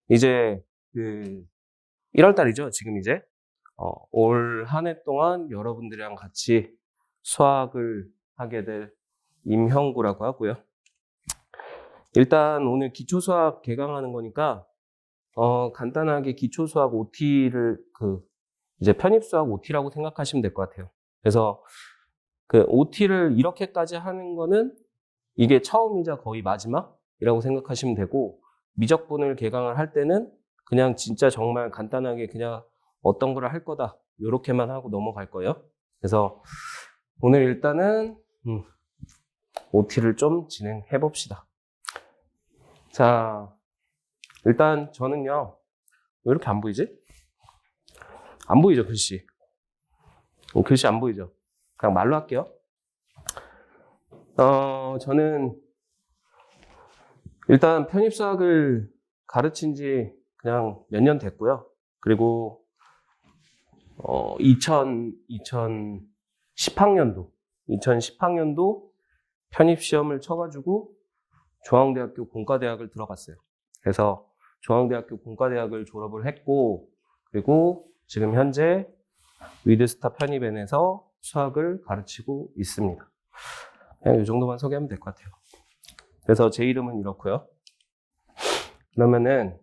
이제 그 1월 달이죠. 지금 이제 올 한 해 동안 여러분들이랑 같이 수학을 하게 될 임형구라고 하고요. 일단 오늘 기초수학 개강하는 거니까 간단하게 기초수학 OT를 이제 편입수학 OT라고 생각하시면 될 것 같아요. 그래서 그 OT를 이렇게까지 하는 거는 이게 처음이자 거의 마지막이라고 생각하시면 되고, 미적분을 개강을 할 때는 그냥 진짜 정말 간단하게 그냥 어떤 거를 할 거다 이렇게만 하고 넘어갈 거예요. 그래서 오늘 일단은 OT를 좀 진행해 봅시다. 자, 일단 저는요, 왜 이렇게 안 보이지? 안 보이죠, 글씨? 글씨 안 보이죠? 그냥 말로 할게요. 저는 일단 편입수학을 가르친 지 그냥 몇 년 됐고요. 그리고 2010학년도 편입시험을 쳐가지고 중앙대학교 공과대학을 들어갔어요. 그래서 중앙대학교 공과대학을 졸업을 했고, 그리고 지금 현재 위드스타 편입엔에서 수학을 가르치고 있습니다. 그냥 이 정도만 소개하면 될 것 같아요. 그래서 제 이름은 이렇고요. 그러면은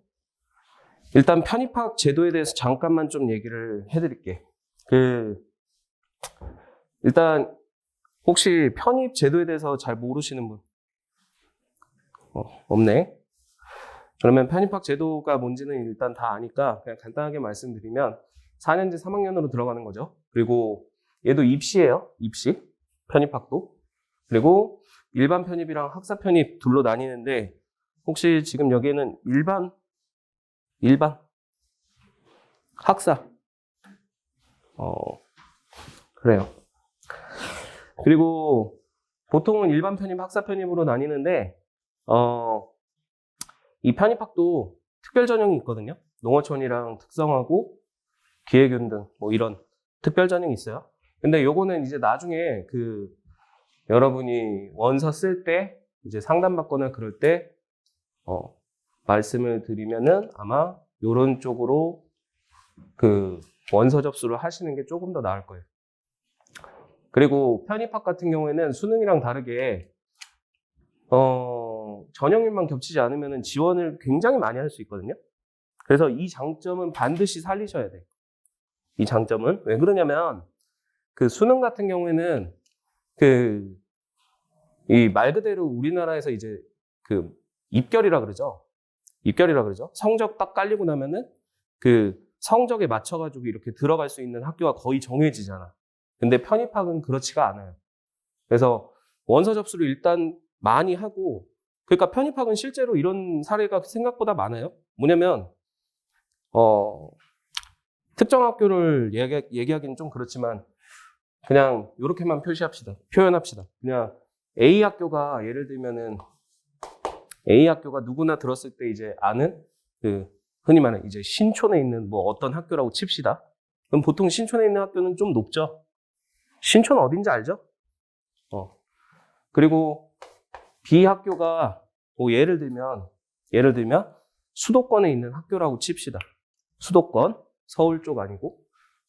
일단 편입학 제도에 대해서 잠깐만 좀 얘기를 해드릴게. 일단 혹시 편입 제도에 대해서 잘 모르시는 분? 없네. 그러면 편입학 제도가 뭔지는 일단 다 아니까 그냥 간단하게 말씀드리면 4년제 3학년으로 들어가는 거죠. 그리고 얘도 입시예요. 입시. 편입학도. 그리고 일반 편입이랑 학사 편입 둘로 나뉘는데, 혹시 지금 여기에는 일반 학사 그래요. 그리고 보통은 일반 편입, 학사 편입으로 나뉘는데 이 편입학도 특별 전형이 있거든요. 농어촌이랑 특성하고 기회균 등 뭐 이런 특별 전형이 있어요. 근데 요거는 이제 나중에 여러분이 원서 쓸 때 이제 상담받거나 그럴 때 말씀을 드리면은 아마 요런 쪽으로 원서 접수를 하시는 게 조금 더 나을 거예요. 그리고 편입학 같은 경우에는 수능이랑 다르게 전형일만 겹치지 않으면 지원을 굉장히 많이 할 수 있거든요. 그래서 이 장점은 반드시 살리셔야 돼요. 이 장점은 왜 그러냐면 수능 같은 경우에는 이 말 그대로 우리나라에서 이제 입결이라 그러죠. 성적 딱 깔리고 나면은 성적에 맞춰가지고 이렇게 들어갈 수 있는 학교가 거의 정해지잖아. 근데 편입학은 그렇지가 않아요. 그래서 원서 접수를 일단 많이 하고, 그러니까 편입학은 실제로 이런 사례가 생각보다 많아요. 뭐냐면 특정 학교를 얘기하기는 좀 그렇지만 그냥 이렇게만 표현합시다. 그냥 A 학교가 예를 들면은 A 학교가 누구나 들었을 때 이제 아는 흔히 말하는 이제 신촌에 있는 뭐 어떤 학교라고 칩시다. 그럼 보통 신촌에 있는 학교는 좀 높죠. 신촌 어딘지 알죠? 그리고 B 학교가 뭐 예를 들면 수도권에 있는 학교라고 칩시다. 수도권, 서울 쪽 아니고.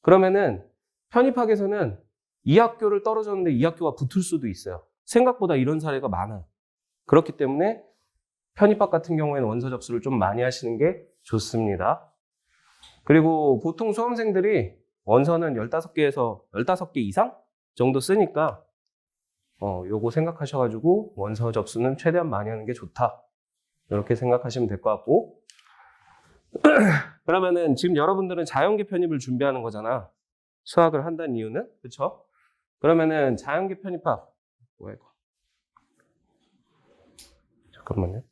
그러면은 편입학에서는 이 학교를 떨어졌는데 이 학교가 붙을 수도 있어요. 생각보다 이런 사례가 많아요. 그렇기 때문에 편입학 같은 경우에는 원서 접수를 좀 많이 하시는 게 좋습니다. 그리고 보통 수험생들이 원서는 15개 이상 정도 쓰니까 요거 생각하셔가지고 원서 접수는 최대한 많이 하는 게 좋다. 이렇게 생각하시면 될 것 같고, 그러면은 지금 여러분들은 자연계 편입을 준비하는 거잖아. 수학을 한다는 이유는, 그쵸? 그러면은 자연계 편입학, 뭐야 이거? 잠깐만요.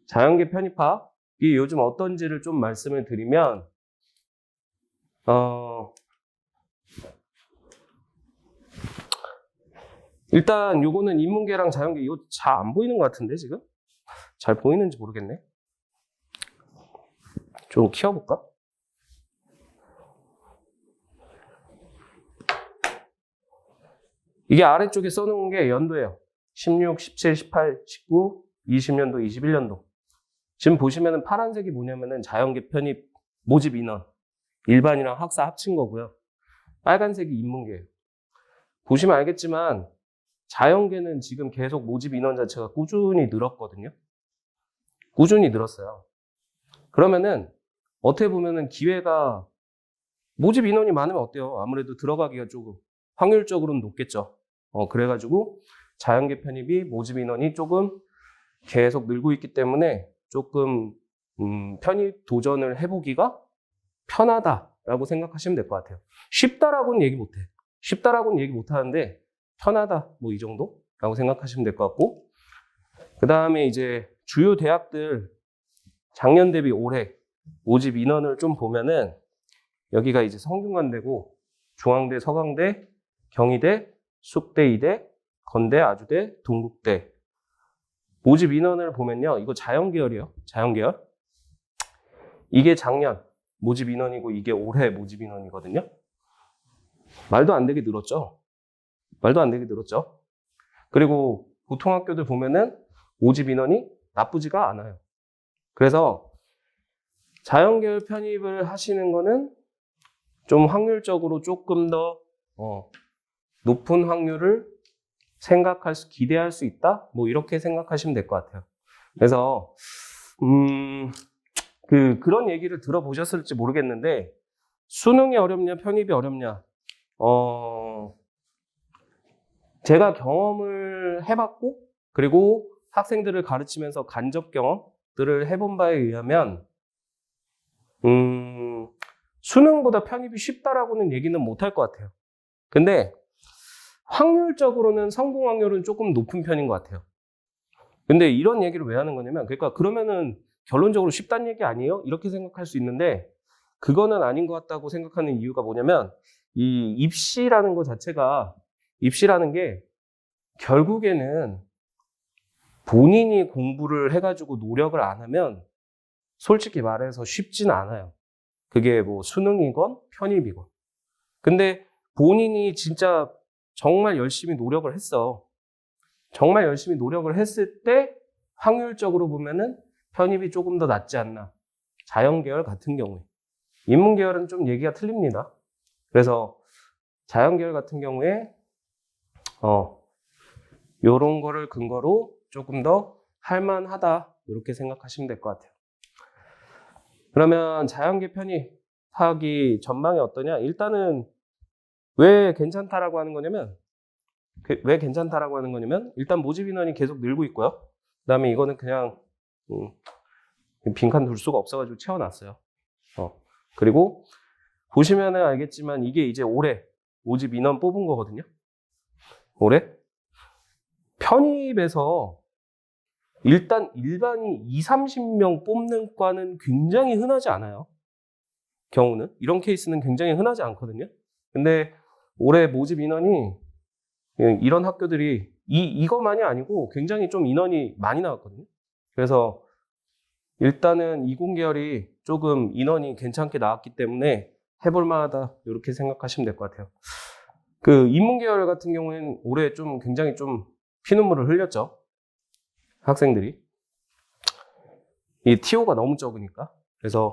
자연계 편입학이 요즘 어떤지를 좀 말씀을 드리면, 일단 요거는 인문계랑 자연계, 이거 잘 안 보이는 것 같은데 지금? 잘 보이는지 모르겠네. 좀 키워볼까? 이게 아래쪽에 써놓은 게 연도예요. 16, 17, 18, 19, 20년도, 21년도. 지금 보시면은 파란색이 뭐냐면은 자연계 편입 모집 인원. 일반이랑 학사 합친 거고요. 빨간색이 인문계예요. 보시면 알겠지만 자연계는 지금 계속 모집 인원 자체가 꾸준히 늘었거든요. 꾸준히 늘었어요. 그러면은 어떻게 보면은 기회가 모집 인원이 많으면 어때요? 아무래도 들어가기가 조금 확률적으로는 높겠죠. 그래가지고 자연계 편입이 모집 인원이 조금 계속 늘고 있기 때문에 조금 편입 도전을 해보기가 편하다라고 생각하시면 될 것 같아요. 쉽다라고는 얘기 못해. 쉽다라고는 얘기 못하는데 편하다 뭐 이 정도라고 생각하시면 될 것 같고, 그 다음에 이제 주요 대학들 작년 대비 올해 모집 인원을 좀 보면은 여기가 이제 성균관대고 중앙대, 서강대, 경희대, 숙대, 이대, 건대, 아주대, 동국대 모집 인원을 보면요, 이거 자연계열이에요. 자연계열. 이게 작년 모집 인원이고 이게 올해 모집 인원이거든요. 말도 안 되게 늘었죠. 말도 안 되게 늘었죠. 그리고 보통 학교들 보면은 모집 인원이 나쁘지가 않아요. 그래서 자연계열 편입을 하시는 거는 좀 확률적으로 조금 더 높은 확률을 기대할 수 있다? 뭐 이렇게 생각하시면 될 것 같아요. 그래서 그런 얘기를 들어보셨을지 모르겠는데 수능이 어렵냐 편입이 어렵냐, 제가 경험을 해봤고 그리고 학생들을 가르치면서 간접 경험들을 해본 바에 의하면 수능보다 편입이 쉽다라고는 얘기는 못할 것 같아요. 근데 확률적으로는 성공 확률은 조금 높은 편인 것 같아요. 근데 이런 얘기를 왜 하는 거냐면, 그러니까 그러면은 결론적으로 쉽다는 얘기 아니에요? 이렇게 생각할 수 있는데 그거는 아닌 것 같다고 생각하는 이유가 뭐냐면, 이 입시라는 것 자체가, 입시라는 게 결국에는 본인이 공부를 해가지고 노력을 안 하면 솔직히 말해서 쉽진 않아요. 그게 뭐 수능이건 편입이건. 근데 본인이 진짜 정말 열심히 노력을 했어. 정말 열심히 노력을 했을 때 확률적으로 보면은 편입이 조금 더 낫지 않나. 자연계열 같은 경우에. 인문계열은 좀 얘기가 틀립니다. 그래서 자연계열 같은 경우에 요런 거를 근거로 조금 더 할만하다 이렇게 생각하시면 될 것 같아요. 그러면 자연계 편입하기 전망이 어떠냐? 일단은 왜 괜찮다라고 하는 거냐면, 일단 모집 인원이 계속 늘고 있고요. 그 다음에 이거는 그냥 빈칸 둘 수가 없어가지고 채워놨어요. 그리고 보시면은 알겠지만 이게 이제 올해 모집 인원 뽑은 거거든요. 올해 편입에서 일단 일반이 20-30명 뽑는 과는 굉장히 흔하지 않아요. 경우는 이런 케이스는 굉장히 흔하지 않거든요. 근데 올해 모집 인원이 이런 학교들이 이것만이 아니고 굉장히 좀 인원이 많이 나왔거든요. 그래서 일단은 이공계열이 조금 인원이 괜찮게 나왔기 때문에 해볼 만하다 이렇게 생각하시면 될 것 같아요. 그 인문계열 같은 경우에는 올해 좀 굉장히 좀 피눈물을 흘렸죠. 학생들이. 이 TO가 너무 적으니까. 그래서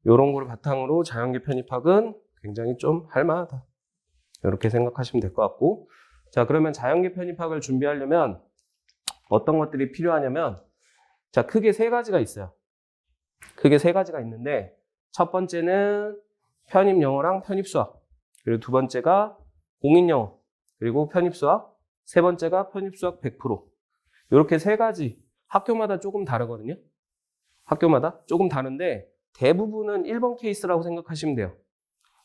이런 거를 바탕으로 자연계 편입학은 굉장히 좀 할만하다 이렇게 생각하시면 될 것 같고, 자, 그러면 자연계 편입학을 준비하려면 어떤 것들이 필요하냐면, 자, 크게 세 가지가 있어요. 크게 세 가지가 있는데, 첫 번째는 편입 영어랑 편입 수학, 그리고 두 번째가 공인 영어, 그리고 편입 수학, 세 번째가 편입 수학 100%. 이렇게 세 가지, 학교마다 조금 다르거든요. 학교마다 조금 다른데 대부분은 1번 케이스라고 생각하시면 돼요.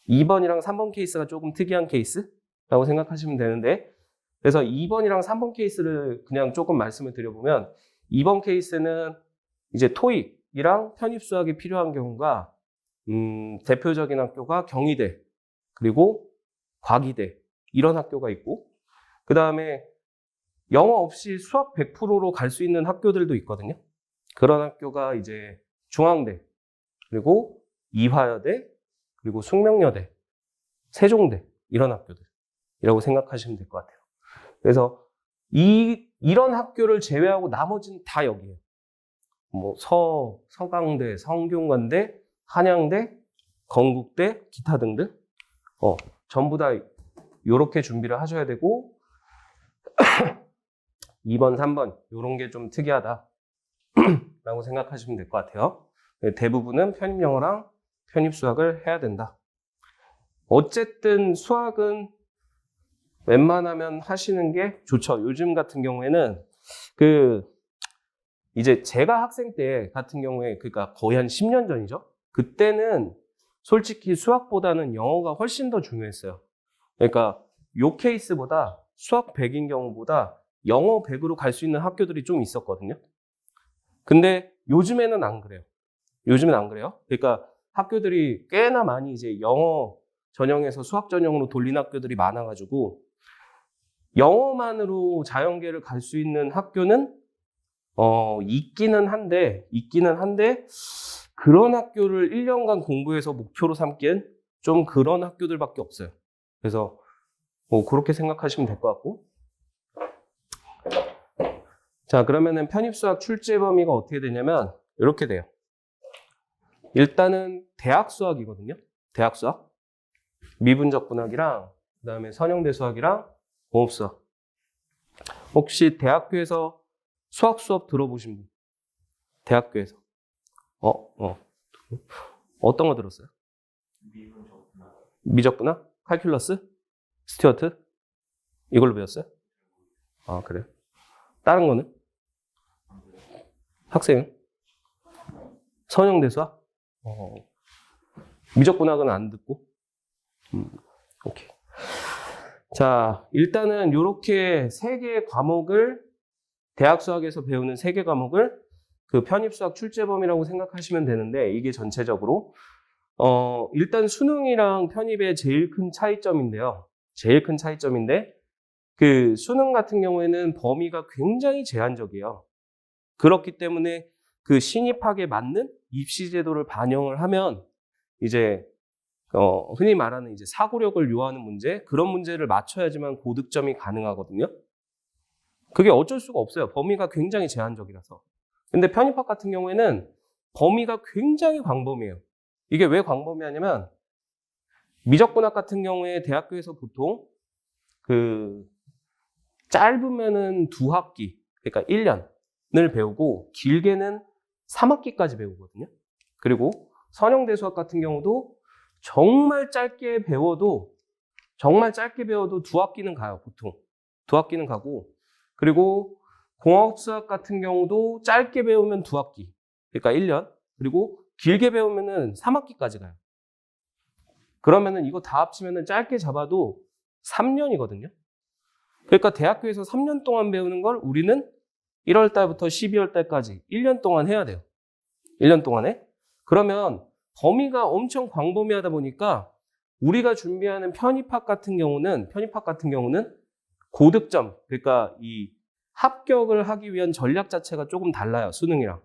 2번이랑 3번 케이스가 조금 특이한 케이스라고 생각하시면 되는데, 그래서 2번이랑 3번 케이스를 그냥 조금 말씀을 드려보면, 2번 케이스는 이제 토익이랑 편입 수학이 필요한 경우가 대표적인 학교가 경희대 그리고 과기대 이런 학교가 있고, 그 다음에 영어 없이 수학 100%로 갈 수 있는 학교들도 있거든요. 그런 학교가 이제 중앙대 그리고 이화여대 그리고 숙명여대, 세종대 이런 학교들이라고 생각하시면 될 것 같아요. 그래서 이런 학교를 제외하고 나머지는 다 여기에요. 뭐 서강대, 성균관대, 한양대, 건국대, 기타 등등. 전부 다 이렇게 준비를 하셔야 되고 2번, 3번 이런 게 좀 특이하다 라고 생각하시면 될 것 같아요. 대부분은 편입영어랑 편입수학을 해야 된다. 어쨌든 수학은 웬만하면 하시는 게 좋죠. 요즘 같은 경우에는 이제 제가 학생 때 같은 경우에 그러니까 거의 한 10년 전이죠. 그때는 솔직히 수학보다는 영어가 훨씬 더 중요했어요. 그러니까 요 케이스보다 수학 100인 경우보다 영어 100으로 갈 수 있는 학교들이 좀 있었거든요. 근데 요즘에는 안 그래요. 요즘엔 안 그래요. 그러니까 학교들이 꽤나 많이 이제 영어 전형에서 수학 전형으로 돌린 학교들이 많아가지고 영어만으로 자연계를 갈 수 있는 학교는 있기는 한데 그런 학교를 1년간 공부해서 목표로 삼기엔 좀 그런 학교들밖에 없어요. 그래서 그렇게 생각하시면 될 것 같고. 자, 그러면은 편입수학 출제 범위가 어떻게 되냐면 이렇게 돼요. 일단은 대학 수학이거든요. 대학 수학. 미분적 분학이랑 그다음에 선형대 수학이랑 공업 수학. 혹시 대학교에서 수학 수업 들어보신 분? 대학교에서. 어떤 거 들었어요? 미적 분학? 칼큘러스? 스튜어트? 이걸로 배웠어요? 아, 그래요? 다른 거는? 학생은? 선형대 수학? 미적 분학은 안 듣고? 오케이. 자, 일단은 이렇게 3개의 과목을 대학 수학에서 배우는 3개 과목을 그 편입 수학 출제 범위라고 생각하시면 되는데 이게 전체적으로 일단 수능이랑 편입의 제일 큰 차이점인데요. 제일 큰 차이점인데 그 수능 같은 경우에는 범위가 굉장히 제한적이에요. 그렇기 때문에 그 신입학에 맞는 입시 제도를 반영을 하면 이제 흔히 말하는 이제 사고력을 요하는 문제, 그런 문제를 맞춰야지만 고득점이 가능하거든요. 그게 어쩔 수가 없어요. 범위가 굉장히 제한적이라서. 근데 편입학 같은 경우에는 범위가 굉장히 광범위해요. 이게 왜 광범위하냐면 미적분학 같은 경우에 대학교에서 보통 짧으면은 2학기, 그러니까 1년을 배우고 길게는 3학기까지 배우거든요. 그리고 선형대 수학 같은 경우도 정말 짧게 배워도 2학기는 가요, 보통. 2학기는 가고, 그리고 공학수학 같은 경우도 짧게 배우면 2학기, 그러니까 1년, 그리고 길게 배우면은 3학기까지 가요. 그러면은 이거 다 합치면은 짧게 잡아도 3년이거든요. 그러니까 대학교에서 3년 동안 배우는 걸 우리는 1월 달부터 12월 달까지 1년 동안 해야 돼요. 1년 동안에. 그러면 범위가 엄청 광범위하다 보니까 우리가 준비하는 편입학 같은 경우는 고득점, 그러니까 이 합격을 하기 위한 전략 자체가 조금 달라요, 수능이랑.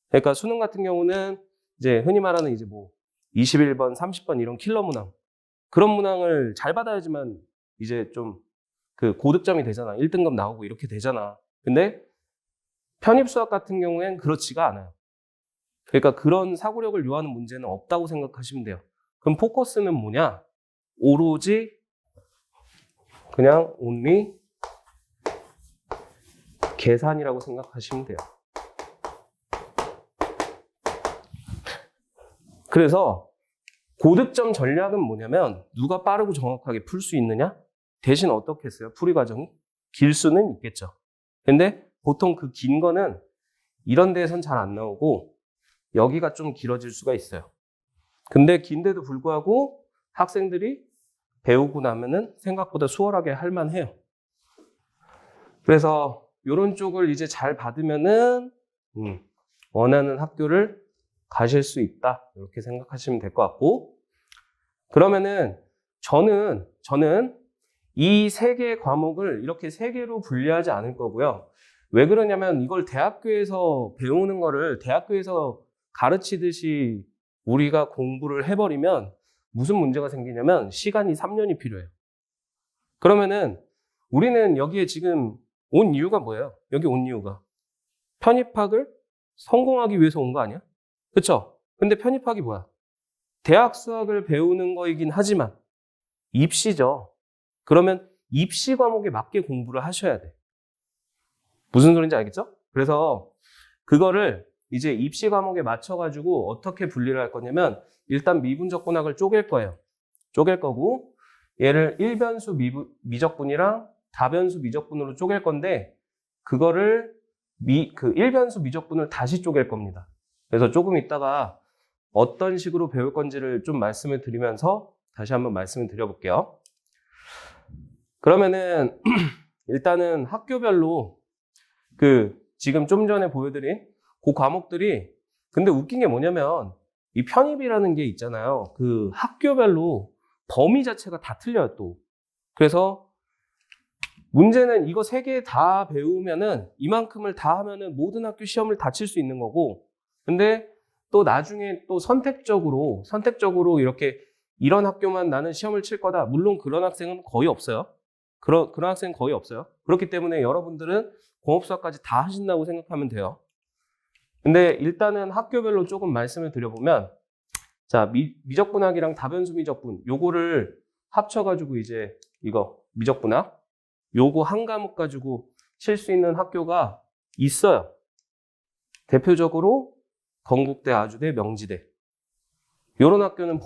그러니까 수능 같은 경우는 이제 흔히 말하는 이제 뭐 21번, 30번 이런 킬러 문항. 그런 문항을 잘 받아야지만 이제 좀 그 고득점이 되잖아. 1등급 나오고 이렇게 되잖아. 근데 편입수학 같은 경우엔 그렇지가 않아요. 그러니까 그런 사고력을 요하는 문제는 없다고 생각하시면 돼요. 그럼 포커스는 뭐냐? 오로지 그냥 only 계산이라고 생각하시면 돼요. 그래서 고득점 전략은 뭐냐면 누가 빠르고 정확하게 풀 수 있느냐? 대신 어떻게 했어요? 풀이 과정이? 길 수는 있겠죠. 근데 보통 그 긴 거는 이런 데에선 잘 안 나오고 여기가 좀 길어질 수가 있어요. 근데 긴데도 불구하고 학생들이 배우고 나면은 생각보다 수월하게 할 만해요. 그래서 이런 쪽을 이제 잘 받으면은 원하는 학교를 가실 수 있다. 이렇게 생각하시면 될 것 같고, 그러면은 저는 이 3개의 과목을 이렇게 3개로 분리하지 않을 거고요. 왜 그러냐면 이걸 대학교에서 배우는 거를 대학교에서 가르치듯이 우리가 공부를 해버리면 무슨 문제가 생기냐면 시간이 3년이 필요해요. 그러면은 우리는 여기에 지금 온 이유가 뭐예요? 여기 온 이유가 편입학을 성공하기 위해서 온 거 아니야? 그쵸? 근데 편입학이 뭐야? 대학 수학을 배우는 거이긴 하지만 입시죠. 그러면 입시 과목에 맞게 공부를 하셔야 돼. 무슨 소린지 알겠죠? 그래서 그거를 이제 입시 과목에 맞춰가지고 어떻게 분리를 할 거냐면 일단 미분적분학을 쪼갤 거예요. 쪼갤 거고 얘를 1변수 미적분이랑 다변수 미적분으로 쪼갤 건데 그거를 그 1변수 미적분을 다시 쪼갤 겁니다. 그래서 조금 이따가 어떤 식으로 배울 건지를 좀 말씀을 드리면서 다시 한번 말씀을 드려볼게요. 그러면은 일단은 학교별로 지금 좀 전에 보여드린 그 과목들이 근데 웃긴 게 뭐냐면 이 편입이라는 게 있잖아요. 그 학교별로 범위 자체가 다 틀려요, 또. 그래서 문제는 이거 3개 다 배우면은 이만큼을 다 하면은 모든 학교 시험을 다 칠 수 있는 거고 근데 또 나중에 또 선택적으로 이렇게 이런 학교만 나는 시험을 칠 거다. 물론 그런 학생은 거의 없어요. 그런 학생은 거의 없어요. 그렇기 때문에 여러분들은 공업수학까지 다 하신다고 생각하면 돼요. 근데 일단은 학교별로 조금 말씀을 드려보면 자, 미적분학이랑 다변수 미적분 요거를 합쳐가지고 이제 이거 미적분학 요거 한 과목 가지고 칠 수 있는 학교가 있어요. 대표적으로 건국대, 아주대, 명지대 요런 학교는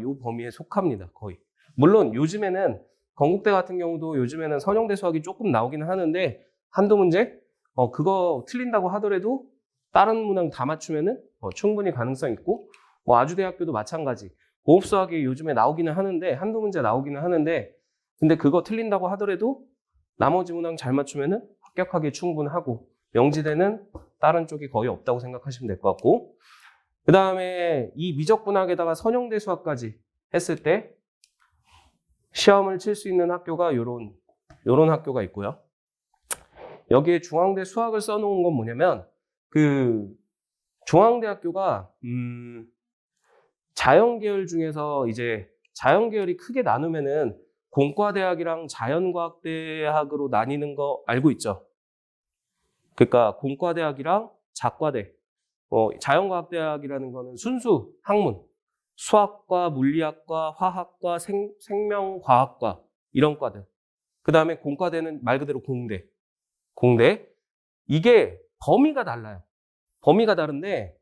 요 범위에 속합니다. 거의. 물론 요즘에는 건국대 같은 경우도 요즘에는 선형대 수학이 조금 나오기는 하는데 한두 문제 그거 틀린다고 하더라도 다른 문항 다 맞추면은 충분히 가능성 있고 뭐 아주대학교도 마찬가지. 공업수학이 요즘에 나오기는 하는데 한두 문제 나오기는 하는데 근데 그거 틀린다고 하더라도 나머지 문항 잘 맞추면은 합격하기 충분하고 명지대는 다른 쪽이 거의 없다고 생각하시면 될 것 같고 그 다음에 이 미적분학에다가 선형대 수학까지 했을 때 시험을 칠 수 있는 학교가 요런 학교가 있고요. 여기에 중앙대 수학을 써놓은 건 뭐냐면 중앙대학교가 자연계열 중에서 이제 자연계열이 크게 나누면은 공과대학이랑 자연과학대학으로 나뉘는 거 알고 있죠? 그러니까 공과대학이랑 자과대 자연과학대학이라는 거는 순수 학문 수학과 물리학과 화학과 생명과학과 이런 과들 그 다음에 공과대는 말 그대로 공대 이게 범위가 달라요. 범위가 다른데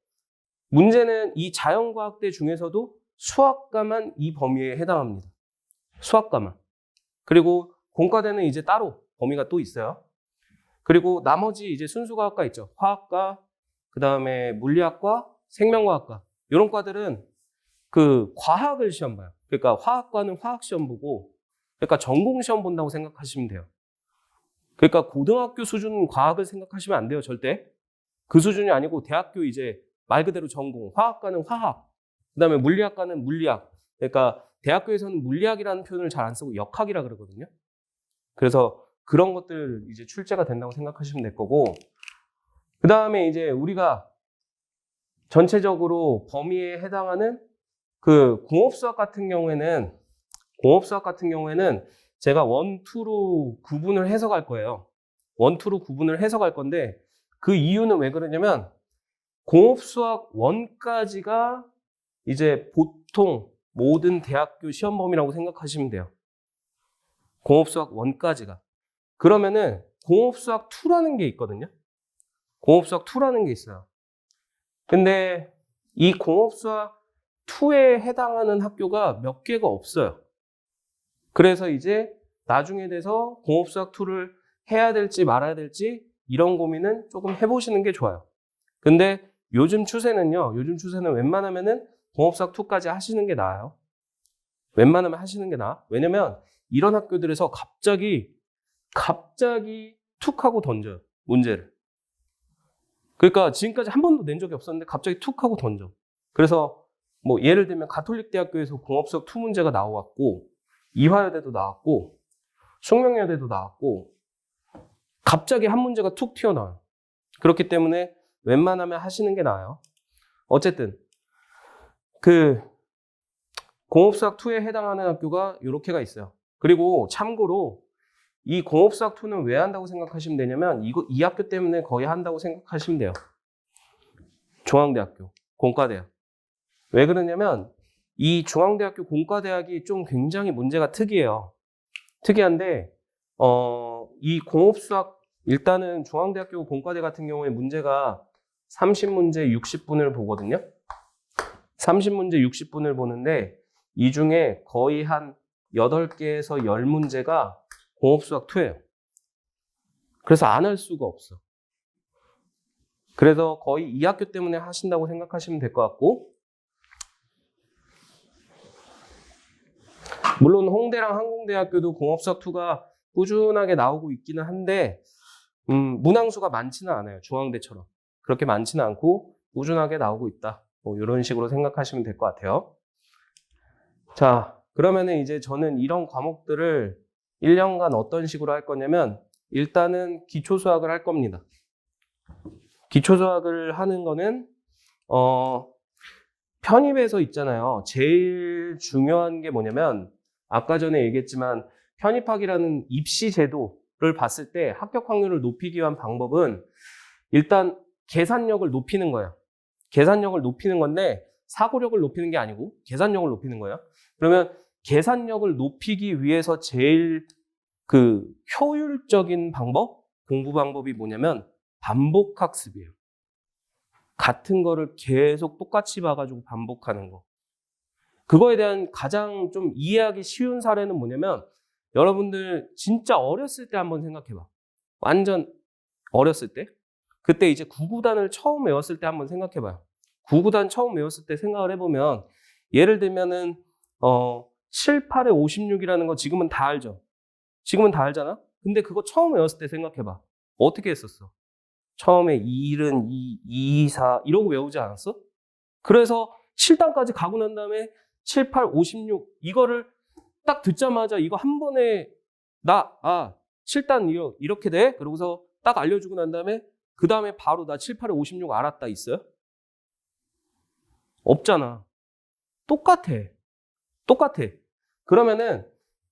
문제는 이 자연과학대 중에서도 수학과만 이 범위에 해당합니다. 수학과만. 그리고 공과대는 이제 따로 범위가 또 있어요. 그리고 나머지 이제 순수과학과 있죠. 화학과, 그 다음에 물리학과, 생명과학과 이런 과들은 과학을 시험 봐요. 그러니까 화학과는 화학 시험 보고 그러니까 전공 시험 본다고 생각하시면 돼요. 그러니까 고등학교 수준 과학을 생각하시면 안 돼요. 절대. 그 수준이 아니고 대학교 이제 말 그대로 전공, 화학과는 화학, 그 다음에 물리학과는 물리학. 그러니까 대학교에서는 물리학이라는 표현을 잘 안 쓰고 역학이라 그러거든요. 그래서 그런 것들 이제 출제가 된다고 생각하시면 될 거고 그 다음에 이제 우리가 전체적으로 범위에 해당하는 공업수학 같은 경우에는 제가 1, 2로 구분을 해서 갈 거예요. 1, 2로 구분을 해서 갈 건데 그 이유는 왜 그러냐면 공업수학 1까지가 이제 보통 모든 대학교 시험 범위라고 생각하시면 돼요. 공업수학 1까지가. 그러면은 공업수학 2라는 게 있거든요. 공업수학 2라는 게 있어요. 근데 이 공업수학 2에 해당하는 학교가 몇 개가 없어요. 그래서 이제 나중에 돼서 공업수학 2를 해야 될지 말아야 될지 이런 고민은 조금 해보시는 게 좋아요. 근데 요즘 추세는 웬만하면은 공업수학 2까지 하시는 게 나아요. 웬만하면 하시는 게 나아. 왜냐면 이런 학교들에서 갑자기 툭 하고 던져요. 문제를. 그러니까 지금까지 한 번도 낸 적이 없었는데 갑자기 툭 하고 던져. 그래서 뭐 예를 들면 가톨릭 대학교에서 공업수학 2 문제가 나왔고 이화여대도 나왔고 숙명여대도 나왔고 갑자기 한 문제가 툭 튀어나와요. 그렇기 때문에 웬만하면 하시는 게 나아요. 어쨌든 공업수학 2에 해당하는 학교가 이렇게가 있어요. 그리고 참고로 이 공업수학 2는 왜 한다고 생각하시면 되냐면 이 학교 때문에 거의 한다고 생각하시면 돼요. 중앙대학교, 공과대학. 왜 그러냐면 이 중앙대학교 공과대학이 좀 굉장히 문제가 특이해요. 특이한데 이 공업수학 일단은 중앙대학교 공과대 같은 경우에 문제가 30문제 60분을 보거든요. 30문제 60분을 보는데 이 중에 거의 한 8개에서 10문제가 공업수학 2예요. 그래서 안 할 수가 없어. 그래서 거의 이 학교 때문에 하신다고 생각하시면 될 것 같고, 물론 홍대랑 항공대학교도 공업수학 2가 꾸준하게 나오고 있기는 한데 문항수가 많지는 않아요. 중앙대처럼. 그렇게 많지는 않고 꾸준하게 나오고 있다. 뭐 이런 식으로 생각하시면 될 것 같아요. 자, 그러면은 이제 저는 이런 과목들을 1년간 어떤 식으로 할 거냐면 일단은 기초수학을 할 겁니다. 기초수학을 하는 거는 편입에서 있잖아요. 제일 중요한 게 뭐냐면 아까 전에 얘기했지만 편입학이라는 입시 제도를 봤을 때 합격 확률을 높이기 위한 방법은 일단 계산력을 높이는 거예요. 계산력을 높이는 건데 사고력을 높이는 게 아니고 계산력을 높이는 거예요. 그러면 계산력을 높이기 위해서 제일 효율적인 방법, 공부 방법이 뭐냐면 반복학습이에요. 같은 거를 계속 똑같이 봐가지고 반복하는 거. 그거에 대한 가장 좀 이해하기 쉬운 사례는 뭐냐면 여러분들 진짜 어렸을 때 한번 생각해봐. 완전 어렸을 때. 그때 이제 구구단을 처음 외웠을 때 한번 생각해봐요. 구구단 처음 외웠을 때 생각을 해보면 예를 들면은 7, 8에 56이라는 거 지금은 다 알죠? 지금은 다 알잖아? 근데 그거 처음 외웠을 때 생각해봐. 어떻게 했었어? 처음에 1은 2, 2, 4 이러고 외우지 않았어? 그래서 7단까지 가고 난 다음에 7, 8, 56 이거를 딱 듣자마자 이거 한 번에 7단 이렇게 돼? 그러고서 딱 알려주고 난 다음에 그 다음에 바로 나 7, 8에 56 알았다 있어요? 없잖아. 똑같아. 그러면은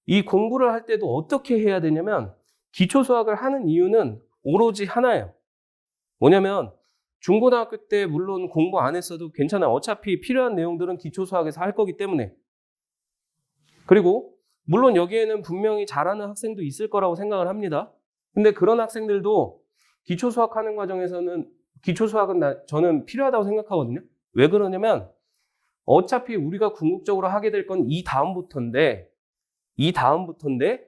이 공부를 할 때도 어떻게 해야 되냐면 기초 수학을 하는 이유는 오로지 하나예요. 뭐냐면 중고등학교 때 물론 공부 안 했어도 괜찮아요. 어차피 필요한 내용들은 기초 수학에서 할 거기 때문에. 그리고 물론 여기에는 분명히 잘하는 학생도 있을 거라고 생각을 합니다. 근데 그런 학생들도 기초 수학 하는 과정에서는 기초 수학은 저는 필요하다고 생각하거든요. 왜 그러냐면 어차피 우리가 궁극적으로 하게 될 건 이 다음부터인데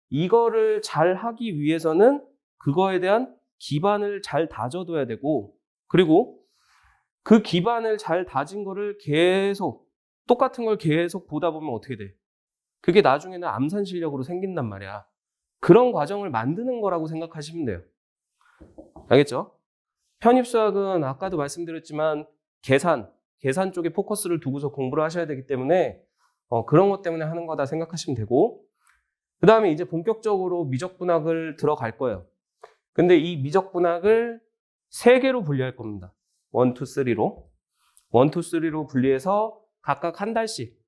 이거를 잘 하기 위해서는 그거에 대한 기반을 잘 다져둬야 되고 그리고 그 기반을 잘 다진 거를 계속 똑같은 걸 계속 보다 보면 어떻게 돼? 그게 나중에는 암산 실력으로 생긴단 말이야. 그런 과정을 만드는 거라고 생각하시면 돼요. 알겠죠? 편입수학은 아까도 말씀드렸지만 계산 쪽에 포커스를 두고서 공부를 하셔야 되기 때문에 그런 것 때문에 하는 거다 생각하시면 되고 그 다음에 이제 본격적으로 미적분학을 들어갈 거예요. 근데 이 미적분학을 3개로 분리할 겁니다. 1, 2, 3로. 1, 2, 3로 분리해서 각각 한 달씩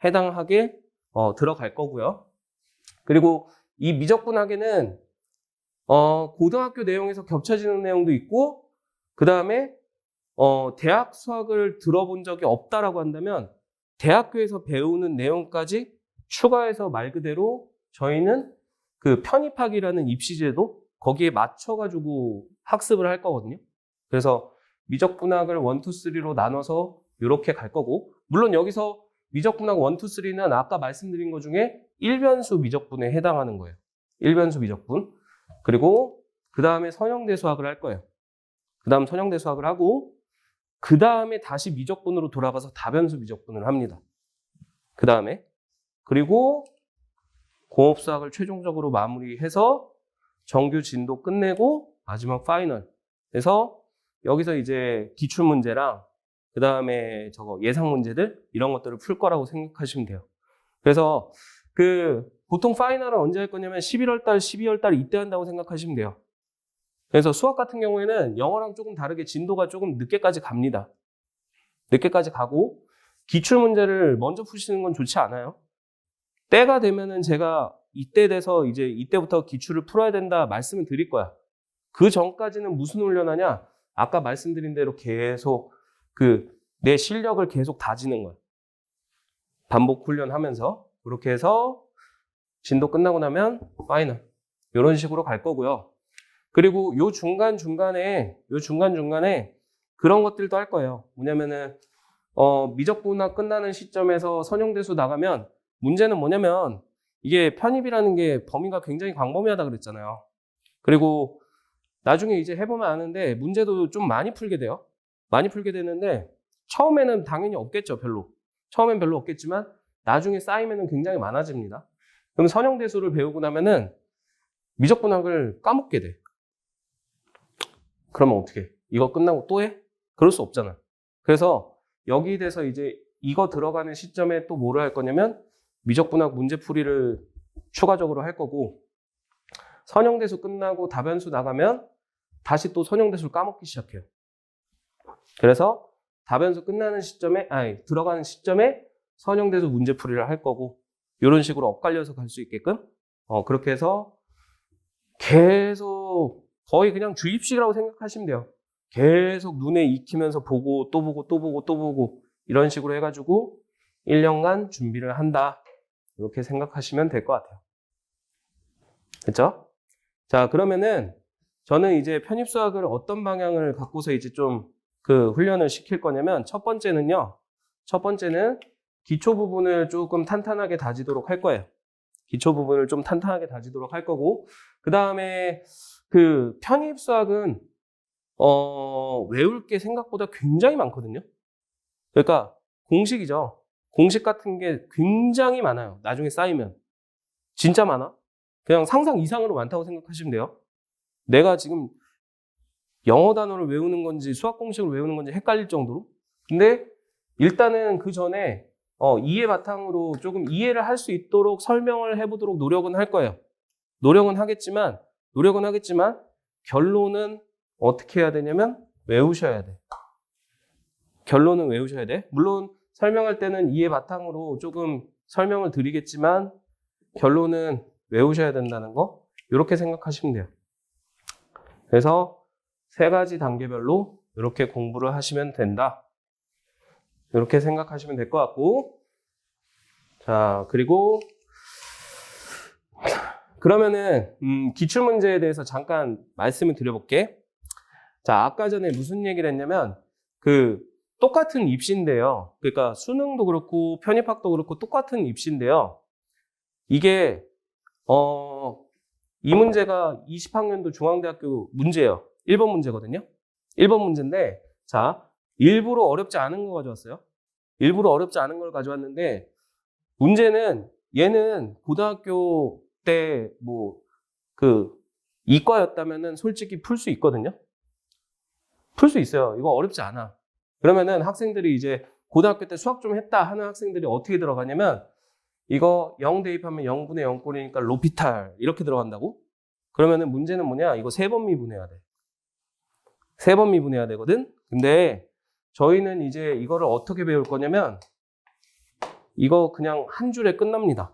해당하게 들어갈 거고요. 그리고 이 미적분학에는 고등학교 내용에서 겹쳐지는 내용도 있고 그 다음에 대학 수학을 들어본 적이 없다라고 한다면 대학교에서 배우는 내용까지 추가해서 말 그대로 저희는 그 편입학이라는 입시제도 거기에 맞춰가지고 학습을 할 거거든요. 그래서 미적분학을 1, 2, 3로 나눠서 이렇게 갈 거고 물론 여기서 미적분학 1, 2, 3는 아까 말씀드린 것 중에 1변수 미적분에 해당하는 거예요. 1변수 미적분. 그리고 그 다음에 선형대 수학을 할 거예요. 그 다음 선형대 수학을 하고 그 다음에 다시 미적분으로 돌아가서 다변수 미적분을 합니다. 그 다음에 그리고 공업수학을 최종적으로 마무리해서 정규 진도 끝내고 마지막 파이널 그래서 여기서 이제 기출문제랑 그 다음에 저거 예상 문제들 이런 것들을 풀 거라고 생각하시면 돼요. 그래서 보통 파이널은 언제 할 거냐면 11월 달, 12월 달 이때 한다고 생각하시면 돼요. 그래서 수학 같은 경우에는 영어랑 조금 다르게 진도가 조금 늦게까지 갑니다. 늦게까지 가고 기출문제를 먼저 푸시는 건 좋지 않아요. 때가 되면은 제가 이때 돼서 이제 이때부터 기출을 풀어야 된다 말씀을 드릴 거야. 그 전까지는 무슨 훈련하냐? 아까 말씀드린 대로 계속 내 실력을 계속 다지는 거야. 반복 훈련하면서 그렇게 해서 진도 끝나고 나면 파이널 이런 식으로 갈 거고요. 그리고 요 중간중간에 그런 것들도 할 거예요. 뭐냐면은 미적분학 끝나는 시점에서 선형대수 나가면 문제는 뭐냐면 이게 편입이라는 게 범위가 굉장히 광범위하다 그랬잖아요. 그리고 나중에 이제 해보면 아는데 문제도 좀 많이 풀게 돼요. 많이 풀게 되는데 처음에는 당연히 없겠죠. 처음엔 별로 없겠지만 나중에 쌓이면은 굉장히 많아집니다. 그럼 선형대수를 배우고 나면은 미적분학을 까먹게 돼. 그러면 어떻게 해? 이거 끝나고 또 해? 그럴 수 없잖아. 그래서 여기 돼서 이제 이거 들어가는 시점에 또 뭐를 할 거냐면 미적분학 문제풀이를 추가적으로 할 거고 선형대수 끝나고 답연수 나가면 다시 또 선형대수를 까먹기 시작해요. 그래서 답연수 끝나는 시점에 들어가는 시점에 선형대수 문제풀이를 할 거고 이런 식으로 엇갈려서 갈 수 있게끔 그렇게 해서 계속 거의 그냥 주입식이라고 생각하시면 돼요. 계속 눈에 익히면서 보고 또 보고 또 보고 또 보고 이런 식으로 해가지고 1년간 준비를 한다. 이렇게 생각하시면 될 것 같아요. 그렇죠? 자, 그러면은 저는 이제 편입수학을 어떤 방향을 갖고서 이제 좀 훈련을 시킬 거냐면 첫 번째는 기초 부분을 조금 탄탄하게 다지도록 할 거예요. 기초 부분을 좀 탄탄하게 다지도록 할 거고 그 다음에 편입수학은 외울 게 생각보다 굉장히 많거든요. 그러니까 공식이죠. 공식 같은 게 굉장히 많아요. 나중에 쌓이면 진짜 많아. 그냥 상상 이상으로 많다고 생각하시면 돼요. 내가 지금 영어 단어를 외우는 건지 수학 공식을 외우는 건지 헷갈릴 정도로. 근데 일단은 그 전에 이해 바탕으로 조금 이해를 할 수 있도록 설명을 해보도록 노력은 할 거예요. 노력은 하겠지만 결론은 어떻게 해야 되냐면 외우셔야 돼. 결론은 외우셔야 돼. 물론 설명할 때는 이해 바탕으로 조금 설명을 드리겠지만 결론은 외우셔야 된다는 거 이렇게 생각하시면 돼요. 그래서 3가지 단계별로 이렇게 공부를 하시면 된다. 이렇게 생각하시면 될 것 같고 자 그리고 그러면은 기출문제에 대해서 잠깐 말씀을 드려볼게. 자 아까 전에 무슨 얘기를 했냐면 똑같은 입시인데요. 그러니까 수능도 그렇고 편입학도 그렇고 똑같은 입시인데요. 이게 이 문제가 20학년도 중앙대학교 문제예요. 1번 문제거든요. 1번 문제인데 자 일부러 어렵지 않은 거 가져왔어요. 일부러 어렵지 않은 걸 가져왔는데 문제는 얘는 고등학교 때 이과였다면은 솔직히 풀 수 있거든요. 풀 수 있어요. 이거 어렵지 않아. 그러면은 학생들이 이제 고등학교 때 수학 좀 했다 하는 학생들이 어떻게 들어가냐면 이거 0 대입하면 0분의 0꼴이니까 로피탈 이렇게 들어간다고? 그러면은 문제는 뭐냐? 이거 3번 미분해야 돼. 3번 미분해야 되거든? 근데 저희는 이제 이거를 어떻게 배울 거냐면 이거 그냥 한 줄에 끝납니다.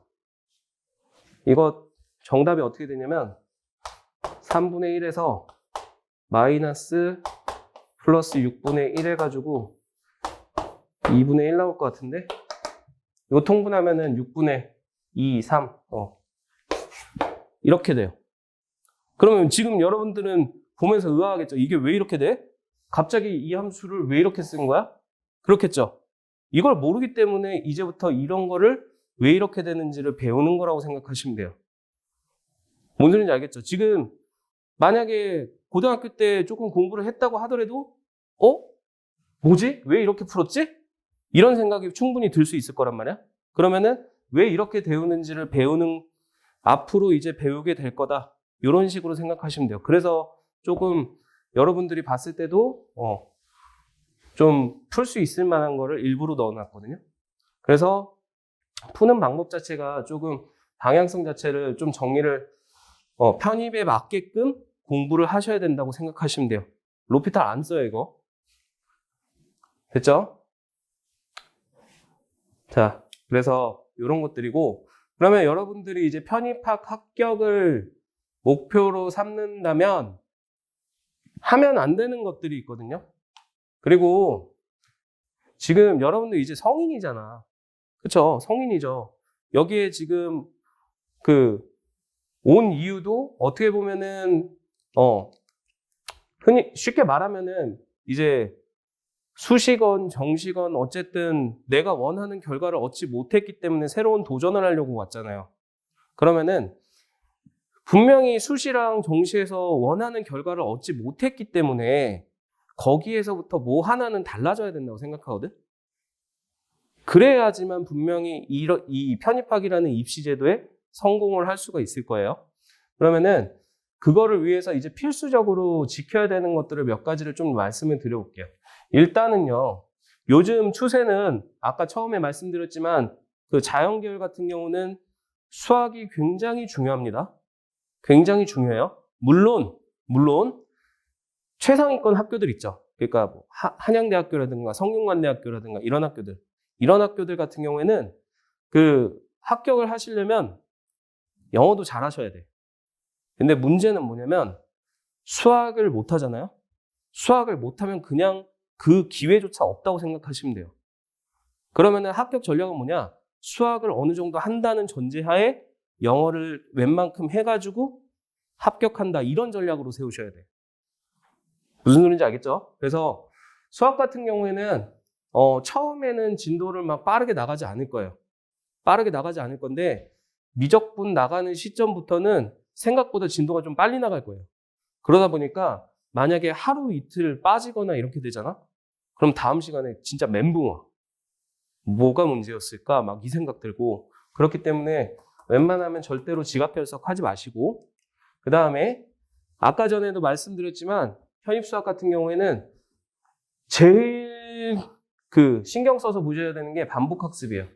이거 정답이 어떻게 되냐면 3분의 1에서 마이너스 플러스 6분의 1 해가지고 2분의 1 나올 것 같은데 이거 통분하면은 6분의 2, 3 이렇게 돼요. 그러면 지금 여러분들은 보면서 의아하겠죠. 이게 왜 이렇게 돼? 갑자기 이 함수를 왜 이렇게 쓴 거야? 그렇겠죠. 이걸 모르기 때문에 이제부터 이런 거를 왜 이렇게 되는지를 배우는 거라고 생각하시면 돼요. 뭔 소리인지 알겠죠? 지금 만약에 고등학교 때 조금 공부를 했다고 하더라도 뭐지? 왜 이렇게 풀었지? 이런 생각이 충분히 들 수 있을 거란 말이야. 그러면은 왜 이렇게 배우는지를 앞으로 이제 배우게 될 거다. 이런 식으로 생각하시면 돼요. 그래서 조금 여러분들이 봤을 때도 좀 풀 수 있을 만한 거를 일부러 넣어놨거든요. 그래서 푸는 방법 자체가 조금 방향성 자체를 좀 정리를 편입에 맞게끔 공부를 하셔야 된다고 생각하시면 돼요. 로피탈 안 써요, 이거. 됐죠? 자, 그래서 이런 것들이고 그러면 여러분들이 이제 편입학 합격을 목표로 삼는다면 하면 안 되는 것들이 있거든요. 그리고 지금 여러분들 이제 성인이잖아. 그쵸? 성인이죠. 여기에 지금 온 이유도 어떻게 보면은, 흔히 쉽게 말하면은 이제 수시건 정시건 어쨌든 내가 원하는 결과를 얻지 못했기 때문에 새로운 도전을 하려고 왔잖아요. 그러면은 분명히 수시랑 정시에서 원하는 결과를 얻지 못했기 때문에 거기에서부터 뭐 하나는 달라져야 된다고 생각하거든. 그래야지만 분명히 이 편입학이라는 입시제도에 성공을 할 수가 있을 거예요. 그러면은 그거를 위해서 이제 필수적으로 지켜야 되는 것들을 몇 가지를 좀 말씀을 드려볼게요. 일단은요, 요즘 추세는 아까 처음에 말씀드렸지만 그 자연계열 같은 경우는 수학이 굉장히 중요합니다. 굉장히 중요해요. 물론 최상위권 학교들 있죠. 그러니까 뭐 한양대학교라든가 성균관대학교라든가 이런 학교들 같은 경우에는 그 합격을 하시려면 영어도 잘하셔야 돼. 근데 문제는 뭐냐면 수학을 못 하잖아요. 수학을 못하면 그냥 그 기회조차 없다고 생각하시면 돼요. 그러면은 합격 전략은 뭐냐? 수학을 어느 정도 한다는 전제하에 영어를 웬만큼 해가지고 합격한다, 이런 전략으로 세우셔야 돼요. 무슨 소리인지 알겠죠? 그래서 수학 같은 경우에는 처음에는 진도를 막 빠르게 나가지 않을 거예요. 빠르게 나가지 않을 건데 미적분 나가는 시점부터는 생각보다 진도가 좀 빨리 나갈 거예요. 그러다 보니까 만약에 하루 이틀 빠지거나 이렇게 되잖아? 그럼 다음 시간에 진짜 멘붕 와. 뭐가 문제였을까? 막 이 생각 들고. 그렇기 때문에 웬만하면 절대로 지갑결석 하지 마시고, 그 다음에 아까 전에도 말씀드렸지만 편입수학 같은 경우에는 제일 신경 써서 보셔야 되는 게 반복학습이에요.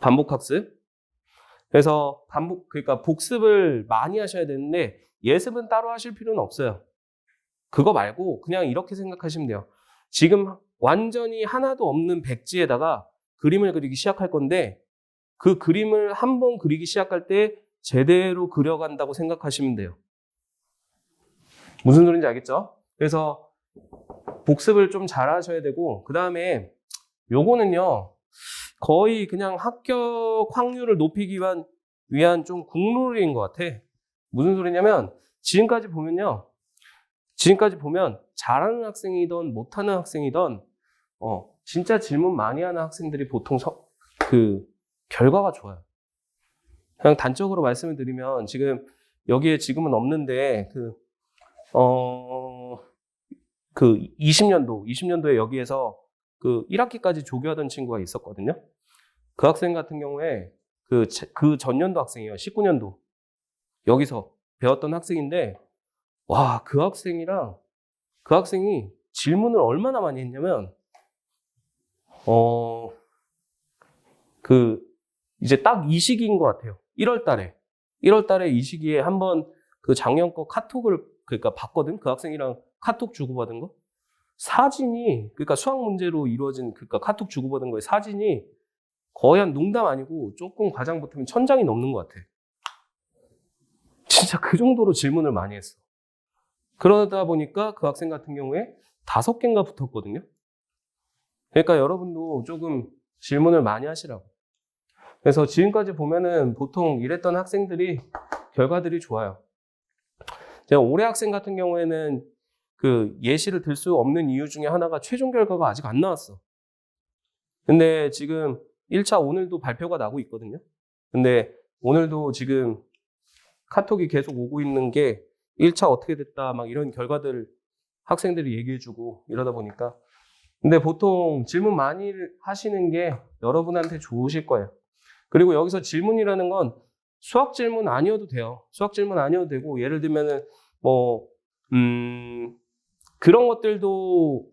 반복학습. 그래서 그러니까 복습을 많이 하셔야 되는데 예습은 따로 하실 필요는 없어요. 그거 말고 그냥 이렇게 생각하시면 돼요. 지금 완전히 하나도 없는 백지에다가 그림을 그리기 시작할 건데 그 그림을 한번 그리기 시작할 때 제대로 그려간다고 생각하시면 돼요. 무슨 소리인지 알겠죠? 그래서 복습을 좀 잘 하셔야 되고, 그 다음에 요거는요 거의 그냥 합격 확률을 높이기 위한 좀 국룰인 것 같아. 무슨 소리냐면 지금까지 보면 잘하는 학생이든 못하는 학생이든 진짜 질문 많이 하는 학생들이 보통 결과가 좋아요. 그냥 단적으로 말씀을 드리면 지금 여기에 지금은 없는데 20년도에 여기에서 1학기까지 조교하던 친구가 있었거든요. 그 학생 같은 경우에 그 전년도 학생이에요. 19년도. 여기서 배웠던 학생인데, 와, 그 학생이 질문을 얼마나 많이 했냐면, 이제 딱 이 시기인 것 같아요. 1월 달에 이 시기에 한번 작년 거 카톡을 봤거든? 그 학생이랑 카톡 주고받은 거. 사진이, 그러니까 수학 문제로 이루어진 카톡 주고받은 거에 사진이 거의 한 농담 아니고 조금 과장 못하면 1000장이 넘는 것 같아. 진짜 그 정도로 질문을 많이 했어. 그러다 보니까 그 학생 같은 경우에 5개인가 붙었거든요. 그러니까 여러분도 조금 질문을 많이 하시라고. 그래서 지금까지 보면은 보통 이랬던 학생들이 결과들이 좋아요. 제가 올해 학생 같은 경우에는 예시를 들 수 없는 이유 중에 하나가 최종 결과가 아직 안 나왔어. 근데 지금 1차 오늘도 발표가 나고 있거든요. 근데 오늘도 지금 카톡이 계속 오고 있는 게 1차 어떻게 됐다 막 이런 결과들 학생들이 얘기해주고 이러다 보니까. 근데 보통 질문 많이 하시는 게 여러분한테 좋으실 거예요. 그리고 여기서 질문이라는 건 수학 질문 아니어도 돼요. 수학 질문 아니어도 되고, 예를 들면은 그런 것들도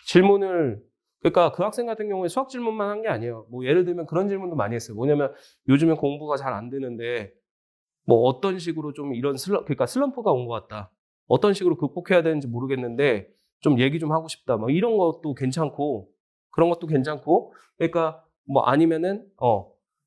질문을, 그러니까 그 학생 같은 경우에 수학 질문만 한 게 아니에요. 예를 들면 그런 질문도 많이 했어요. 뭐냐면 요즘에 공부가 잘 안 되는데 어떤 식으로 좀 이런 그러니까 슬럼프가 온 것 같다. 어떤 식으로 극복해야 되는지 모르겠는데 좀 얘기 좀 하고 싶다. 이런 것도 괜찮고, 그런 것도 괜찮고, 그러니까 아니면은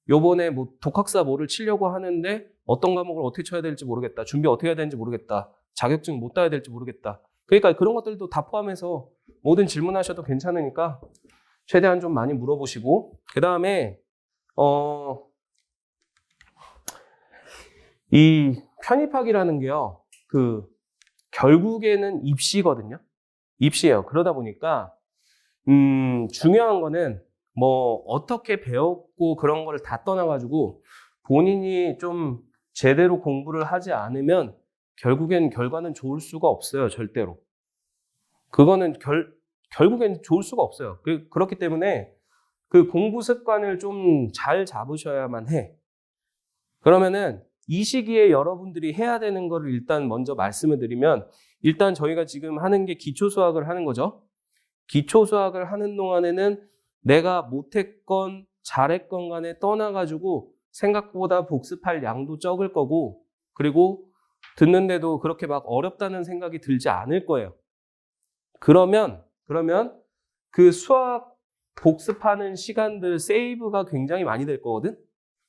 요번에 뭐 독학사 뭐를 치려고 하는데 어떤 과목을 어떻게 쳐야 될지 모르겠다. 준비 어떻게 해야 되는지 모르겠다. 자격증 못 따야 될지 모르겠다. 그러니까 그런 것들도 다 포함해서 뭐든 질문하셔도 괜찮으니까 최대한 좀 많이 물어보시고, 그 다음에 이 편입학이라는 게요, 결국에는 입시거든요. 입시예요. 그러다 보니까 중요한 거는 뭐 어떻게 배웠고 그런 거를 다 떠나가지고 본인이 좀 제대로 공부를 하지 않으면 결국엔 결과는 좋을 수가 없어요. 절대로. 그거는 결국엔 좋을 수가 없어요. 그렇기 때문에 그 공부 습관을 좀 잘 잡으셔야만 해. 그러면은 이 시기에 여러분들이 해야 되는 거를 일단 먼저 말씀을 드리면, 일단 저희가 지금 하는 게 기초 수학을 하는 거죠. 기초 수학을 하는 동안에는 내가 못했건 잘했건 간에 떠나가지고 생각보다 복습할 양도 적을 거고, 그리고 듣는데도 그렇게 막 어렵다는 생각이 들지 않을 거예요. 그러면 그 수학 복습하는 시간들 세이브가 굉장히 많이 될 거거든?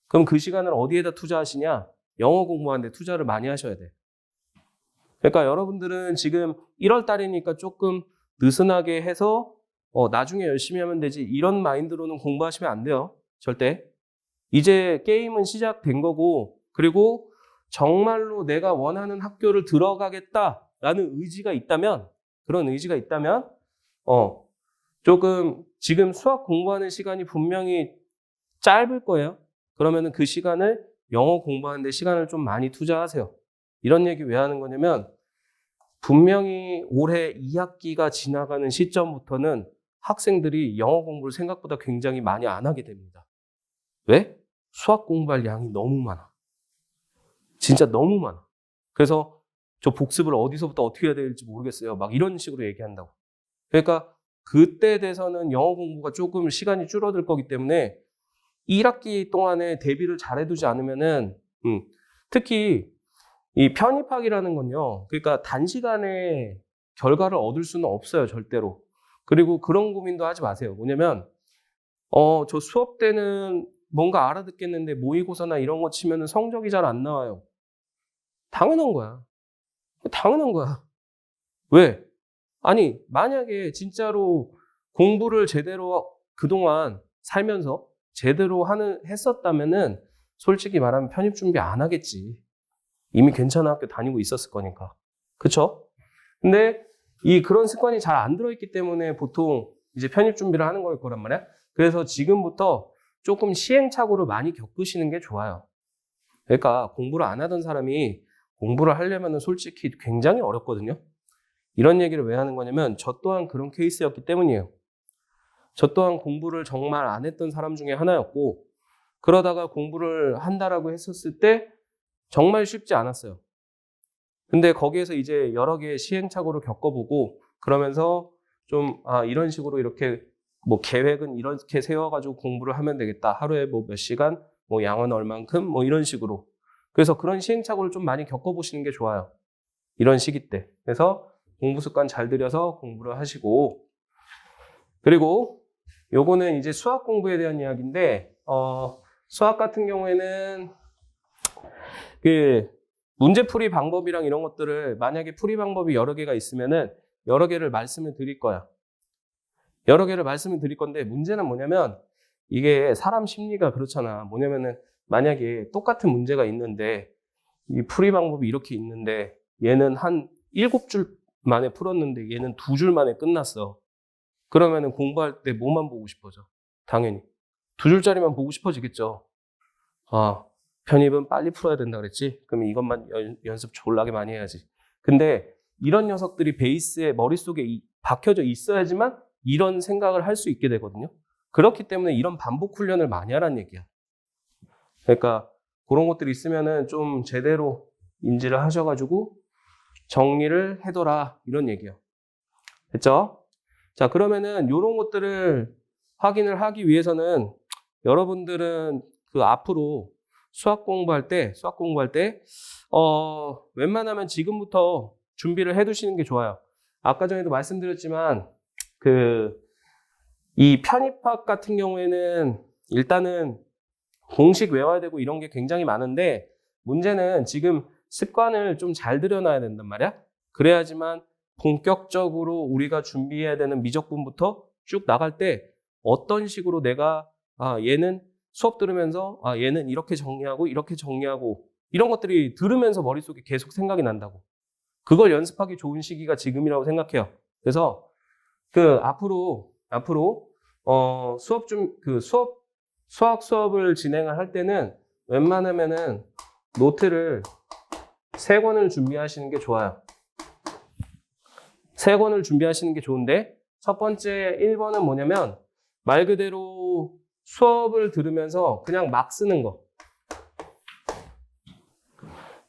그럼 그 시간을 어디에다 투자하시냐? 영어 공부하는데 투자를 많이 하셔야 돼. 그러니까 여러분들은 지금 1월 달이니까 조금 느슨하게 해서 나중에 열심히 하면 되지, 이런 마인드로는 공부하시면 안 돼요. 절대. 이제 게임은 시작된 거고, 그리고 정말로 내가 원하는 학교를 들어가겠다라는 의지가 있다면, 그런 의지가 있다면 조금 지금 수학 공부하는 시간이 분명히 짧을 거예요. 그러면은 그 시간을 영어 공부하는 데 시간을 좀 많이 투자하세요. 이런 얘기 왜 하는 거냐면, 분명히 올해 2학기가 지나가는 시점부터는 학생들이 영어 공부를 생각보다 굉장히 많이 안 하게 됩니다. 왜? 수학 공부할 양이 너무 많아. 진짜 너무 많아. 그래서 저 복습을 어디서부터 어떻게 해야 될지 모르겠어요. 막 이런 식으로 얘기한다고. 그러니까 그때 돼서는 영어 공부가 조금 시간이 줄어들 거기 때문에 1학기 동안에 대비를 잘 해두지 않으면은, 특히 이 편입학이라는 건요, 그러니까 단시간에 결과를 얻을 수는 없어요, 절대로. 그리고 그런 고민도 하지 마세요. 뭐냐면, 저 수업 때는 뭔가 알아듣겠는데 모의고사나 이런 거 치면은 성적이 잘 안 나와요. 당연한 거야. 당연한 거야. 왜? 아니, 만약에 진짜로 공부를 제대로 그동안 살면서 제대로 했었다면은 솔직히 말하면 편입 준비 안 하겠지. 이미 괜찮은 학교 다니고 있었을 거니까. 그쵸? 근데 그런 습관이 잘 안 들어있기 때문에 보통 이제 편입 준비를 하는 거일 거란 말이야. 그래서 지금부터 조금 시행착오를 많이 겪으시는 게 좋아요. 그러니까 공부를 안 하던 사람이 공부를 하려면 솔직히 굉장히 어렵거든요. 이런 얘기를 왜 하는 거냐면, 저 또한 그런 케이스였기 때문이에요. 저 또한 공부를 정말 안 했던 사람 중에 하나였고, 그러다가 공부를 한다라고 했었을 때 정말 쉽지 않았어요. 근데 거기에서 이제 여러 개의 시행착오를 겪어보고, 그러면서 좀 이런 식으로 이렇게 뭐 계획은 이렇게 세워가지고 공부를 하면 되겠다. 하루에 뭐 몇 시간, 뭐 양은 얼만큼, 뭐 이런 식으로. 그래서 그런 시행착오를 좀 많이 겪어보시는 게 좋아요. 이런 시기 때. 그래서 공부 습관 잘 들여서 공부를 하시고, 그리고 요거는 이제 수학 공부에 대한 이야기인데, 수학 같은 경우에는 그 문제풀이 방법이랑 이런 것들을, 만약에 풀이 방법이 여러 개가 있으면은 여러 개를 말씀을 드릴 거야. 여러 개를 말씀을 드릴 건데, 문제는 뭐냐면 이게 사람 심리가 그렇잖아. 뭐냐면은 만약에 똑같은 문제가 있는데 이 풀이 방법이 이렇게 있는데 얘는 한 7줄 만에 풀었는데 얘는 2줄 만에 끝났어. 그러면은 공부할 때 뭐만 보고 싶어져? 당연히 2줄짜리만 보고 싶어지겠죠. 편입은 빨리 풀어야 된다 그랬지? 그럼 이것만 연습 졸라게 많이 해야지. 근데 이런 녀석들이 베이스에 머릿속에 박혀져 있어야지만 이런 생각을 할 수 있게 되거든요. 그렇기 때문에 이런 반복 훈련을 많이 하라는 얘기야. 그러니까 그런 것들이 있으면은 좀 제대로 인지를 하셔가지고 정리를 해둬라, 이런 얘기예요. 됐죠? 자, 그러면은 이런 것들을 확인을 하기 위해서는 여러분들은 그 앞으로 수학 공부할 때 웬만하면 지금부터 준비를 해두시는 게 좋아요. 아까 전에도 말씀드렸지만 이 편입학 같은 경우에는 일단은 공식 외워야 되고 이런 게 굉장히 많은데 문제는 지금 습관을 좀 잘 들여놔야 된단 말이야. 그래야지만 본격적으로 우리가 준비해야 되는 미적분부터 쭉 나갈 때 어떤 식으로 내가 얘는 수업 들으면서 얘는 이렇게 정리하고 이렇게 정리하고 이런 것들이 들으면서 머릿속에 계속 생각이 난다고. 그걸 연습하기 좋은 시기가 지금이라고 생각해요. 그래서 앞으로 수학 수업을 진행을 할 때는 웬만하면은 노트를 3권을 준비하시는 게 좋아요. 3권을 준비하시는 게 좋은데 첫 번째 1번은 뭐냐면 말 그대로 수업을 들으면서 그냥 막 쓰는 거.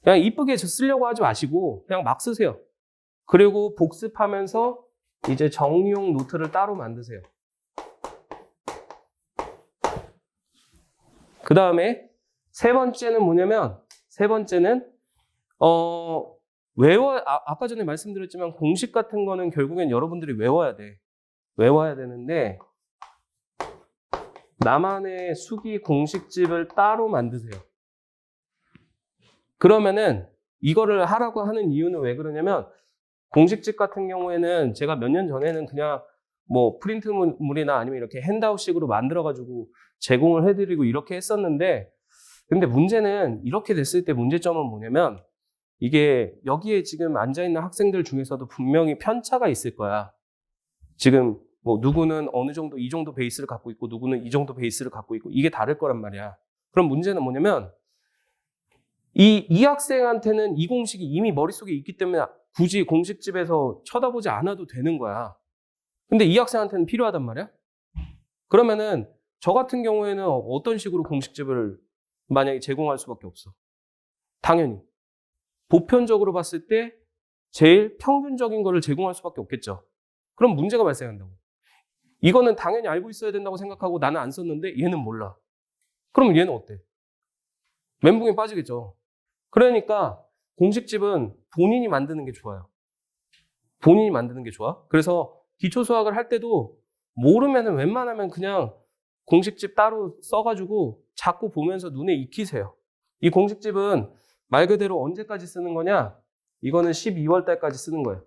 그냥 이쁘게 쓰려고 하지 마시고 그냥 막 쓰세요. 그리고 복습하면서 이제 정리용 노트를 따로 만드세요. 그 다음에 세 번째는 뭐냐면 아까 전에 말씀드렸지만 공식 같은 거는 결국엔 여러분들이 외워야 돼. 외워야 되는데 나만의 수기 공식집을 따로 만드세요. 그러면은 이거를 하라고 하는 이유는 왜 그러냐면 공식집 같은 경우에는 제가 몇 년 전에는 그냥 뭐 프린트물이나 아니면 이렇게 핸드아웃식으로 만들어가지고 제공을 해드리고 이렇게 했었는데 근데 문제는 이렇게 됐을 때 문제점은 뭐냐면 이게 여기에 지금 앉아있는 학생들 중에서도 분명히 편차가 있을 거야. 지금 뭐 누구는 어느 정도 이 정도 베이스를 갖고 있고 누구는 이 정도 베이스를 갖고 있고 이게 다를 거란 말이야. 그럼 문제는 뭐냐면 이 학생한테는 이 공식이 이미 머릿속에 있기 때문에 굳이 공식집에서 쳐다보지 않아도 되는 거야. 근데 이 학생한테는 필요하단 말이야. 그러면은 저 같은 경우에는 어떤 식으로 공식집을 만약에 제공할 수밖에 없어. 당연히 보편적으로 봤을 때 제일 평균적인 거를 제공할 수밖에 없겠죠. 그럼 문제가 발생한다고. 이거는 당연히 알고 있어야 된다고 생각하고 나는 안 썼는데 얘는 몰라. 그럼 얘는 어때? 멘붕에 빠지겠죠. 그러니까 공식집은 본인이 만드는 게 좋아요. 본인이 만드는 게 좋아. 그래서 기초 수학을 할 때도 모르면은 웬만하면 그냥 공식집 따로 써가지고 자꾸 보면서 눈에 익히세요. 이 공식집은 말 그대로 언제까지 쓰는 거냐? 이거는 12월 달까지 쓰는 거예요.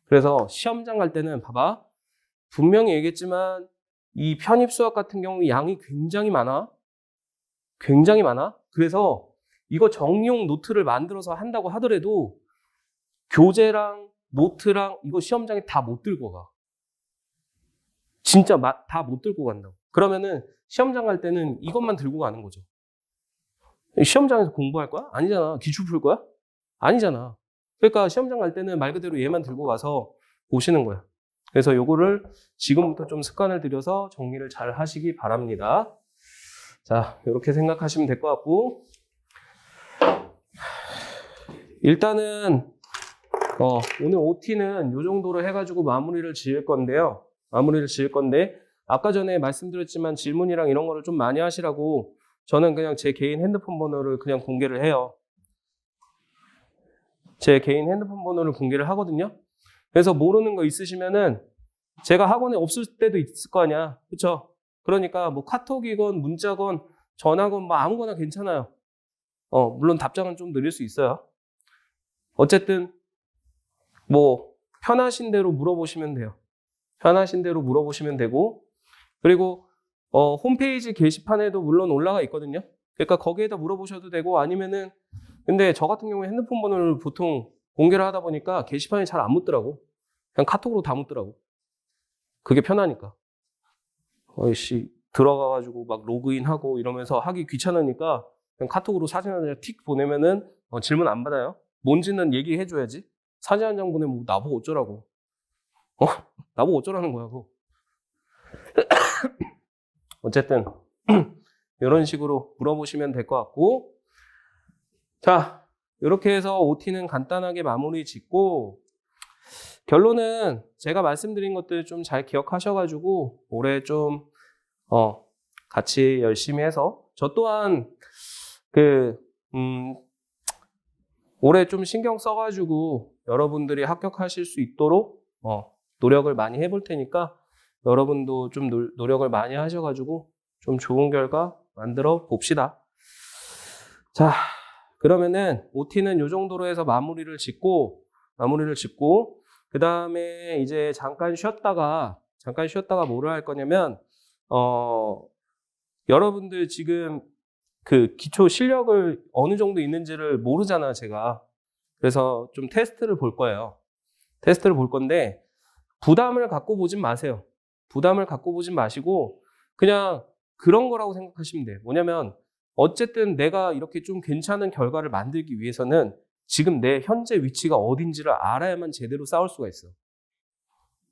그래서 시험장 갈 때는 봐봐. 분명히 얘기했지만 이 편입수학 같은 경우 양이 굉장히 많아. 굉장히 많아. 그래서 이거 정리용 노트를 만들어서 한다고 하더라도 교재랑 노트랑 이거 시험장에 다 못 들고 가. 진짜 다 못 들고 간다고. 그러면은 시험장 갈 때는 이것만 들고 가는 거죠. 시험장에서 공부할 거야? 아니잖아. 기출 풀 거야? 아니잖아. 그러니까 시험장 갈 때는 말 그대로 얘만 들고 가서 보시는 거야. 그래서 요거를 지금부터 좀 습관을 들여서 정리를 잘 하시기 바랍니다. 자, 이렇게 생각하시면 될 것 같고 일단은 오늘 OT는 요 정도로 해가지고 마무리를 지을 건데요. 아까 전에 말씀드렸지만 질문이랑 이런 거를 좀 많이 하시라고 저는 그냥 제 개인 핸드폰 번호를 그냥 공개를 해요. 제 개인 핸드폰 번호를 공개를 하거든요. 그래서 모르는 거 있으시면은 제가 학원에 없을 때도 있을 거 아니야. 그쵸? 그러니까 뭐 카톡이건 문자건 전화건 뭐 아무거나 괜찮아요. 물론 답장은 좀 느릴 수 있어요. 어쨌든 뭐 편하신 대로 물어보시면 돼요. 편하신 대로 물어보시면 되고 그리고 홈페이지 게시판에도 물론 올라가 있거든요. 그러니까 거기에다 물어보셔도 되고 아니면은 근데 저 같은 경우에 핸드폰 번호를 보통 공개를 하다 보니까 게시판에 잘 안 묻더라고. 그냥 카톡으로 다 묻더라고. 그게 편하니까. 어이씨 들어가가지고 막 로그인하고 이러면서 하기 귀찮으니까 그냥 카톡으로 사진 한 장 틱 보내면은 질문 안 받아요. 뭔지는 얘기해줘야지. 사진 한 장 보내면 나보고 어쩌라고. 나보고 어쩌라는 거야, 그거. 어쨌든 이런 식으로 물어보시면 될 것 같고 자, 이렇게 해서 OT는 간단하게 마무리 짓고 결론은 제가 말씀드린 것들 좀 잘 기억하셔가지고 올해 좀 같이 열심히 해서 저 또한 올해 좀 신경 써가지고 여러분들이 합격하실 수 있도록 노력을 많이 해볼 테니까 여러분도 좀 노력을 많이 하셔가지고 좀 좋은 결과 만들어 봅시다. 자, 그러면은 OT는 이 정도로 해서 마무리를 짓고, 그 다음에 이제 잠깐 쉬었다가 뭐를 할 거냐면, 여러분들 지금 그 기초 실력을 어느 정도 있는지를 모르잖아요, 제가. 그래서 좀 테스트를 볼 거예요. 테스트를 볼 건데, 부담을 갖고 보진 마세요. 부담을 갖고 보진 마시고, 그냥 그런 거라고 생각하시면 돼요. 뭐냐면, 어쨌든 내가 이렇게 좀 괜찮은 결과를 만들기 위해서는 지금 내 현재 위치가 어딘지를 알아야만 제대로 싸울 수가 있어.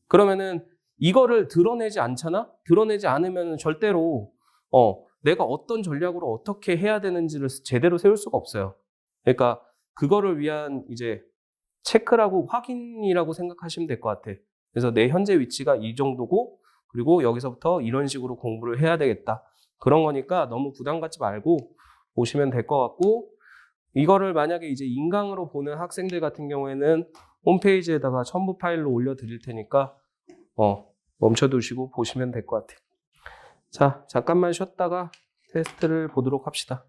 그러면은 이거를 드러내지 않잖아? 드러내지 않으면 절대로 내가 어떤 전략으로 어떻게 해야 되는지를 제대로 세울 수가 없어요. 그러니까 그거를 위한 이제 체크라고 확인이라고 생각하시면 될 것 같아. 그래서 내 현재 위치가 이 정도고 그리고 여기서부터 이런 식으로 공부를 해야 되겠다. 그런 거니까 너무 부담 갖지 말고 보시면 될 것 같고 이거를 만약에 이제 인강으로 보는 학생들 같은 경우에는 홈페이지에다가 첨부 파일로 올려드릴 테니까 멈춰두시고 보시면 될 것 같아요. 자, 잠깐만 쉬었다가 테스트를 보도록 합시다.